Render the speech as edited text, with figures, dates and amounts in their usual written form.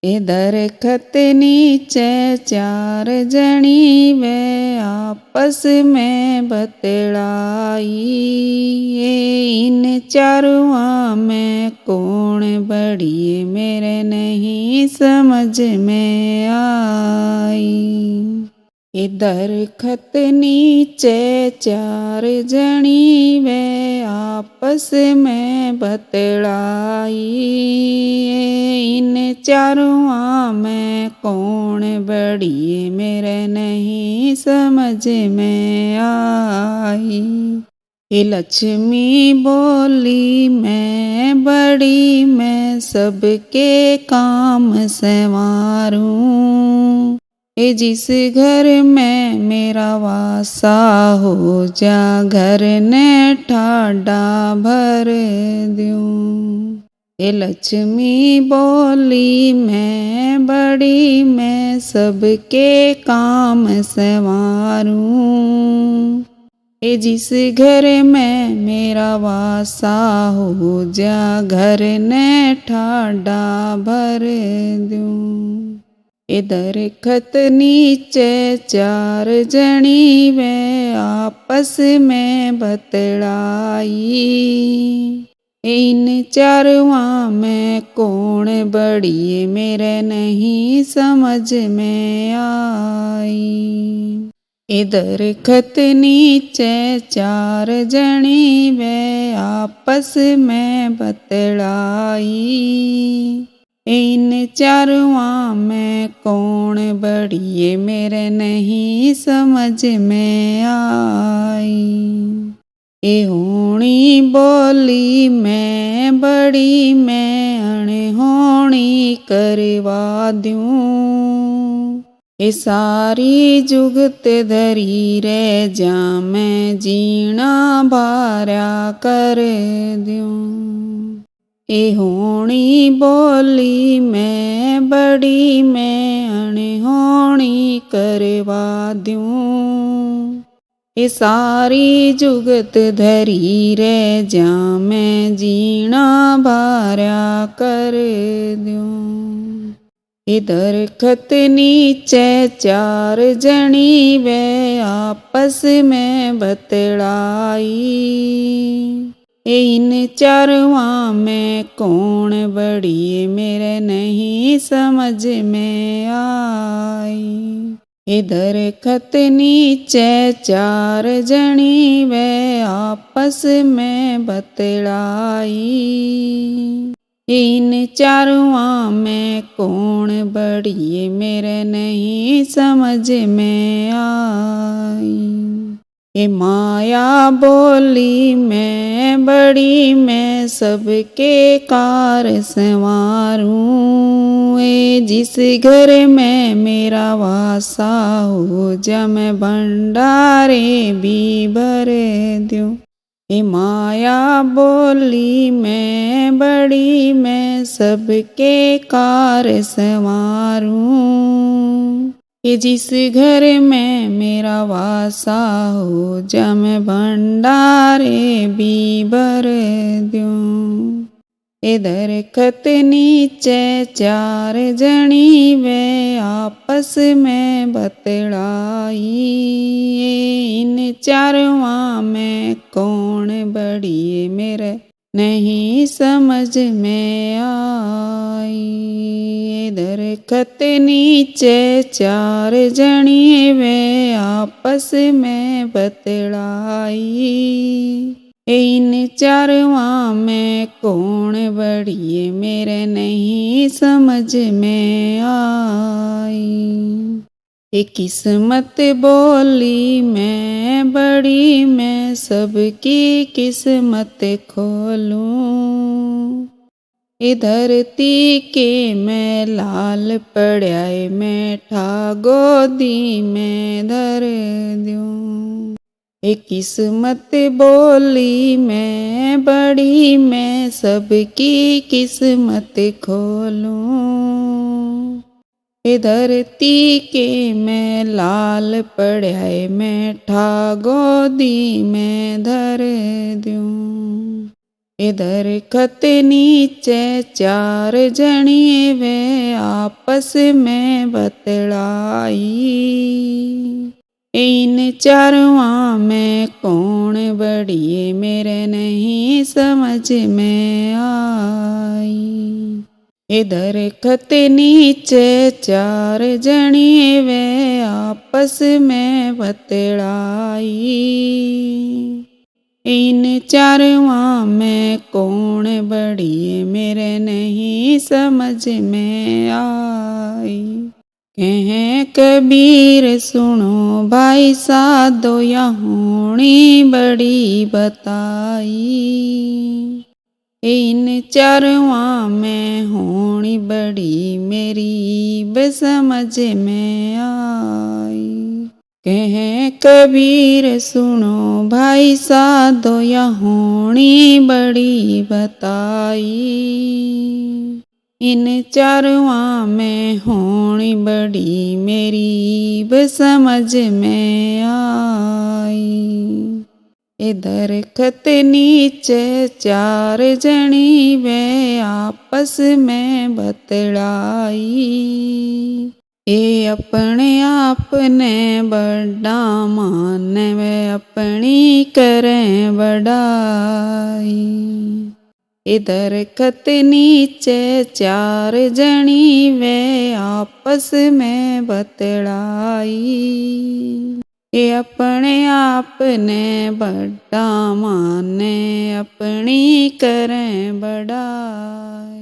ए दरखत नीचे चार जणी वे आपस में बतड़ाई। इन चारुआ में कौन बड़ी मेरे नहीं समझ में आई। ए दरखत नीचे चार जणी वे आपस में बतड़ाई। इन चारुआ में कौन बड़ी मेरे नहीं समझ में आई। हे लक्ष्मी बोली मैं बड़ी मैं सबके काम संवारूं। ए जिस घर में मेरा वासा हो जा घर ने ठाडा भर दूं। ए लक्ष्मी बोली मैं बड़ी मैं सबके काम संवारूं। ए जिस घर में मेरा वासा हो जा घर ने ठाडा भर दूं। ए दरखत नीचे चार जणी वे आपस में बतड़ाई। इन चारुआ में कौन बड़ी मेरे नहीं समझ में आई। ए दरखत नीचे चार जणी वे आपस में बतड़ाई। इन चारुआ में कौन बड़ी मेरे नहीं समझ में आई। ए होनी बोली मैं बड़ी मैं अनहोनी करवा दूं। ए सारी जुगत धरी रे जा मैं जीना भार्या कर दूं। ए होनी बोली मैं बड़ी मैं अनहोनी करवा दूं। ए सारी जुगत धरी रे जा मैं जीना भार्या कर दूं। ए दरखत नीचे चार जणी वे आपस में बतड़ाई। इन चारुआ में कौन बड़ी मेरे नहीं समझ में आई। ए दरखत नीचे चार जणी वे आपस में बतड़ाई। इन चारुआ में कौन बड़ी मेरे नहीं समझ में आई। ए माया बोली मैं बड़ी मैं सबके कार संवारूं। ए जिस घर में मेरा वासा हो जा मैं भंडारे भी भर दूं। ए माया बोली मैं बड़ी मैं सबके कार संवारूं। कि जिस घर में मेरा वासा हो जा मैं भंडारे भी भर दूं। ए दरखत नीचे चार जणी वे आपस में बतड़ाई। इन चारुआ में कौन बड़ी मेरे नहीं समझ में आई। ए दरखत नीचे चार जणी वे आपस में बतड़ाई। इन चारुआ में कौन बड़ी मेरे नहीं समझ में आई। ए किस्मत बोली मैं बड़ी मैं सबकी किस्मत खोलूं। ए धरती के मैं लाल पड़ाए मैं ठागोदी में धर दूं। ए किस्मत बोली मैं बड़ी मैं सबकी किस्मत खोलूं। ए धरती के मैं लाल पड़ाए मैं ठागोदी में धर दूं। इधर खत नीचे चार जणी वे आपस में बतलाई। इन चारों में कौन बढ़िए मेरे नहीं समझ में आई। इधर खत नीचे चार जणी वे आपस में बतलाई। इन चारों में कौन बढ़िए मेरे नहीं समझ में आई। कहें कबीर सुनो भाई साधो यहोनी बड़ी बताई। इन चारों में होनी बड़ी मेरी बसमझ में आई। कहें कबीर सुनो भाई साधो यहोनी बड़ी बताई। इन चारों में होनी बड़ी मेरी बसमझ में आई। इधर खत नीचे चार जणी वे आपस में बतलाई। ये अपने आप ने बड़ा माने वे अपनी करें बड़ाई। इधर खत नीचे चार जणी वे आपस में बतलाई। ये अपने आप ने बड़ा माने अपनी करें बड़ाई।